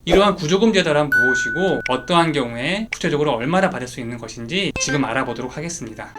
이러한 구조금 제도란 무엇이고 어떠한 경우에 구체적으로 얼마나 받을 수 있는 것인지 지금 알아보도록 하겠습니다.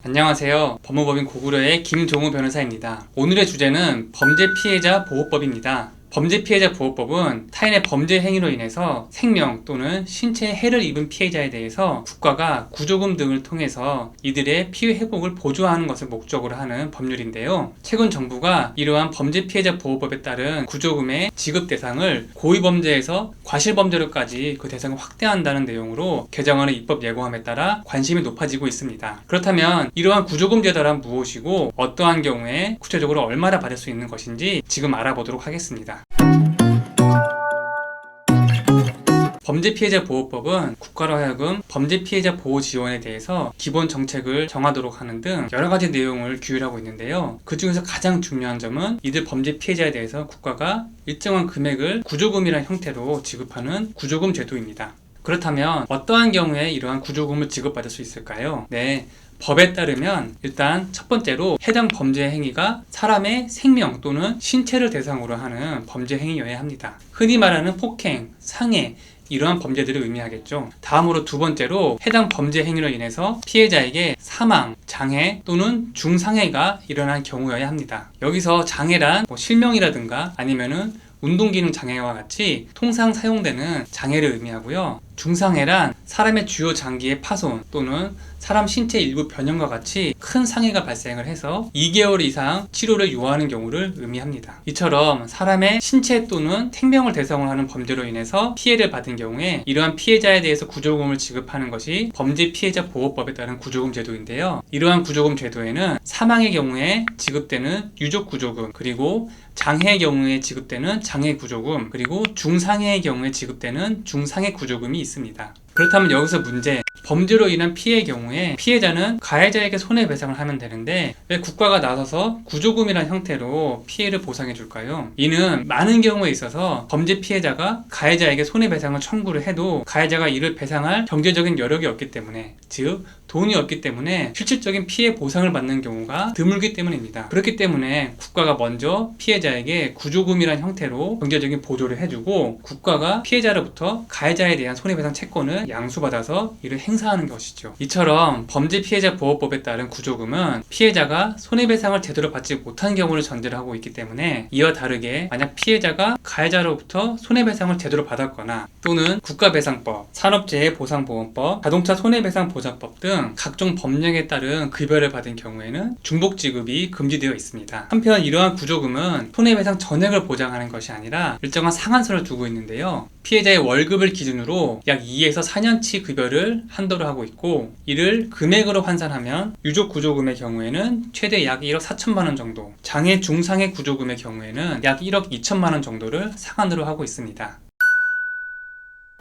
안녕하세요. 법무법인 고구려의 김종우 변호사입니다. 오늘의 주제는 범죄 피해자 보호법입니다. 범죄 피해자 보호법은 타인의 범죄 행위로 인해서 생명 또는 신체에 해를 입은 피해자에 대해서 국가가 구조금 등을 통해서 이들의 피해 회복을 보조하는 것을 목적으로 하는 법률인데요. 최근 정부가 이러한 범죄 피해자 보호법에 따른 구조금의 지급 대상을 고의범죄에서 과실범죄로까지 그 대상을 확대한다는 내용으로 개정안의 입법 예고함에 따라 관심이 높아지고 있습니다. 그렇다면 이러한 구조금 제도란 무엇이고 어떠한 경우에 구체적으로 얼마나 받을 수 있는 것인지 지금 알아보도록 하겠습니다. 범죄 피해자 보호법은 국가로 하여금 범죄 피해자 보호 지원에 대해서 기본 정책을 정하도록 하는 등 여러 가지 내용을 규율하고 있는데요. 그 중에서 가장 중요한 점은 이들 범죄 피해자에 대해서 국가가 일정한 금액을 구조금이라는 형태로 지급하는 구조금 제도입니다. 그렇다면 어떠한 경우에 이러한 구조금을 지급받을 수 있을까요? 법에 따르면 일단 첫 번째로 해당 범죄 행위가 사람의 생명 또는 신체를 대상으로 하는 범죄 행위여야 합니다. 흔히 말하는 폭행, 상해, 이러한 범죄들을 의미하겠죠. 다음으로 두 번째로 해당 범죄 행위로 인해서 피해자에게 사망, 장애 또는 중상해가 일어난 경우여야 합니다. 여기서 장애란 실명이라든가 아니면은 운동기능 장애와 같이 통상 사용되는 장애를 의미하고요. 중상해란 사람의 주요 장기의 파손 또는 사람 신체 일부 변형과 같이 큰 상해가 발생을 해서 2개월 이상 치료를 요하는 경우를 의미합니다. 이처럼 사람의 신체 또는 생명을 대상으로 하는 범죄로 인해서 피해를 받은 경우에 이러한 피해자에 대해서 구조금을 지급하는 것이 범죄 피해자 보호법에 따른 구조금 제도인데요. 이러한 구조금 제도에는 사망의 경우에 지급되는 유족 구조금, 그리고 장애의 경우에 지급되는 장애 구조금, 그리고 중상해의 경우에 지급되는 중상해 구조금이 있습니다. 그렇다면 여기서 문제, 범죄로 인한 피해의 경우에 피해자는 가해자에게 손해배상을 하면 되는데 왜 국가가 나서서 구조금이라는 형태로 피해를 보상해 줄까요? 이는 많은 경우에 있어서 범죄 피해자가 가해자에게 손해배상을 청구를 해도 가해자가 이를 배상할 경제적인 여력이 없기 때문에, 즉 돈이 없기 때문에 실질적인 피해 보상을 받는 경우가 드물기 때문입니다. 그렇기 때문에 국가가 먼저 피해자에게 구조금이라는 형태로 경제적인 보조를 해주고 국가가 피해자로부터 가해자에 대한 손해배상 채권을 양수받아서 이를 행사하는 것이죠. 이처럼 범죄 피해자 보호법에 따른 구조금은 피해자가 손해배상을 제대로 받지 못한 경우를 전제로 하고 있기 때문에 이와 다르게 만약 피해자가 가해자로부터 손해배상을 제대로 받았거나 또는 국가배상법, 산업재해보상보험법, 자동차 손해배상보장법 등 각종 법령에 따른 급여를 받은 경우에는 중복지급이 금지되어 있습니다. 한편 이러한 구조금은 손해배상 전액을 보장하는 것이 아니라 일정한 상한선을 두고 있는데요. 피해자의 월급을 기준으로 약 2에서 4년치 급여를 한도로 하고 있고, 이를 금액으로 환산하면 유족 구조금의 경우에는 최대 약 1억 4천만 원 정도, 장애 중상해 구조금의 경우에는 약 1억 2천만 원 정도를 상한으로 하고 있습니다.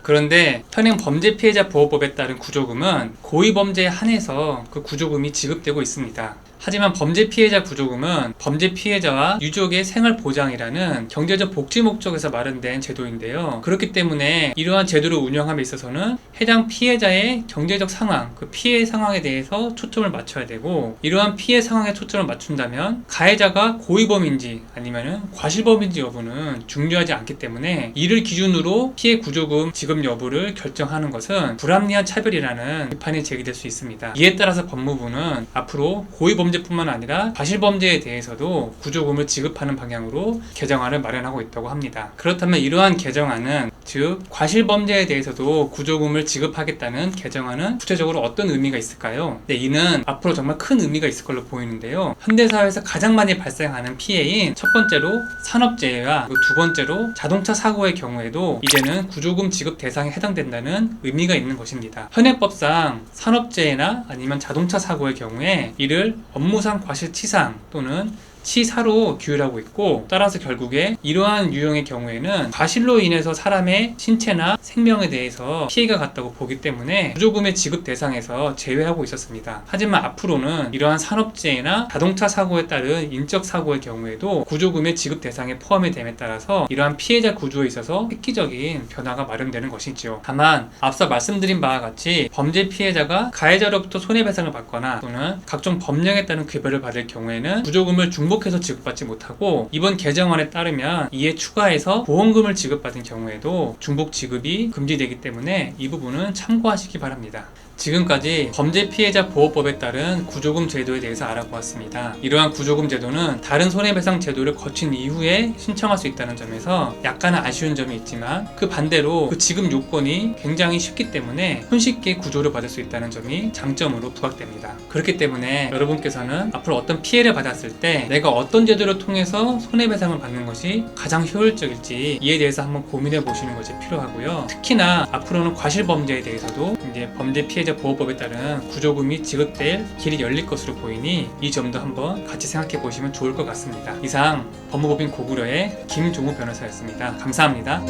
그런데 현행 범죄 피해자 보호법에 따른 구조금은 고의범죄에 한해서 그 구조금이 지급되고 있습니다. 하지만 범죄 피해자 구조금은 범죄 피해자와 유족의 생활 보장이라는 경제적 복지 목적에서 마련된 제도인데요. 그렇기 때문에 이러한 제도를 운영함에 있어서는 해당 피해자의 경제적 상황, 그 피해 상황에 대해서 초점을 맞춰야 되고, 이러한 피해 상황에 초점을 맞춘다면 가해자가 고의범인지 아니면은 과실범인지 여부는 중요하지 않기 때문에 이를 기준으로 피해 구조금 지급 여부를 결정하는 것은 불합리한 차별이라는 비판이 제기될 수 있습니다. 이에 따라서 법무부는 앞으로 고의범죄뿐만 아니라 과실범죄에 대해서도 구조금을 지급하는 방향으로 개정안을 마련하고 있다고 합니다. 그렇다면 이러한 개정안은, 즉 과실범죄에 대해서도 구조금을 지급하겠다는 개정안은 구체적으로 어떤 의미가 있을까요? 이는 앞으로 정말 큰 의미가 있을 걸로 보이는데요. 현대사회에서 가장 많이 발생하는 피해인 첫 번째로 산업재해와 두 번째로 자동차 사고의 경우에도 이제는 구조금 지급 대상에 해당된다는 의미가 있는 것입니다. 현행법상 산업재해나 아니면 자동차 사고의 경우에 이를 업무상 과실치상 또는 시사로 규율하고 있고, 따라서 결국에 이러한 유형의 경우에는 과실로 인해서 사람의 신체나 생명에 대해서 피해가 갔다고 보기 때문에 구조금의 지급 대상에서 제외하고 있었습니다. 하지만 앞으로는 이러한 산업재해나 자동차 사고에 따른 인적 사고의 경우에도 구조금의 지급 대상에 포함이 됨에 따라서 이러한 피해자 구조에 있어서 획기적인 변화가 마련되는 것이죠. 다만 앞서 말씀드린 바와 같이 범죄 피해자가 가해자로부터 손해배상을 받거나 또는 각종 법령에 따른 급여를 받을 경우에는 구조금을 중복해서 지급받지 못하고, 이번 개정안에 따르면 이에 추가해서 보험금을 지급받은 경우에도 중복 지급이 금지되기 때문에 이 부분은 참고하시기 바랍니다. 지금까지 범죄 피해자 보호법에 따른 구조금 제도에 대해서 알아보았습니다. 이러한 구조금 제도는 다른 손해배상 제도를 거친 이후에 신청할 수 있다는 점에서 약간은 아쉬운 점이 있지만, 그 반대로 그 지급 요건이 굉장히 쉽기 때문에 손쉽게 구조를 받을 수 있다는 점이 장점으로 부각됩니다. 그렇기 때문에 여러분께서는 앞으로 어떤 피해를 받았을 때 내가 어떤 제도를 통해서 손해배상을 받는 것이 가장 효율적일지 이에 대해서 한번 고민해 보시는 것이 필요하고요. 특히나 앞으로는 과실범죄에 대해서도 이제 범죄 피해자 보호법에 따른 구조금이 지급될 길이 열릴 것으로 보이니 이 점도 한번 같이 생각해 보시면 좋을 것 같습니다. 이상 법무법인 고구려의 김종우 변호사였습니다. 감사합니다.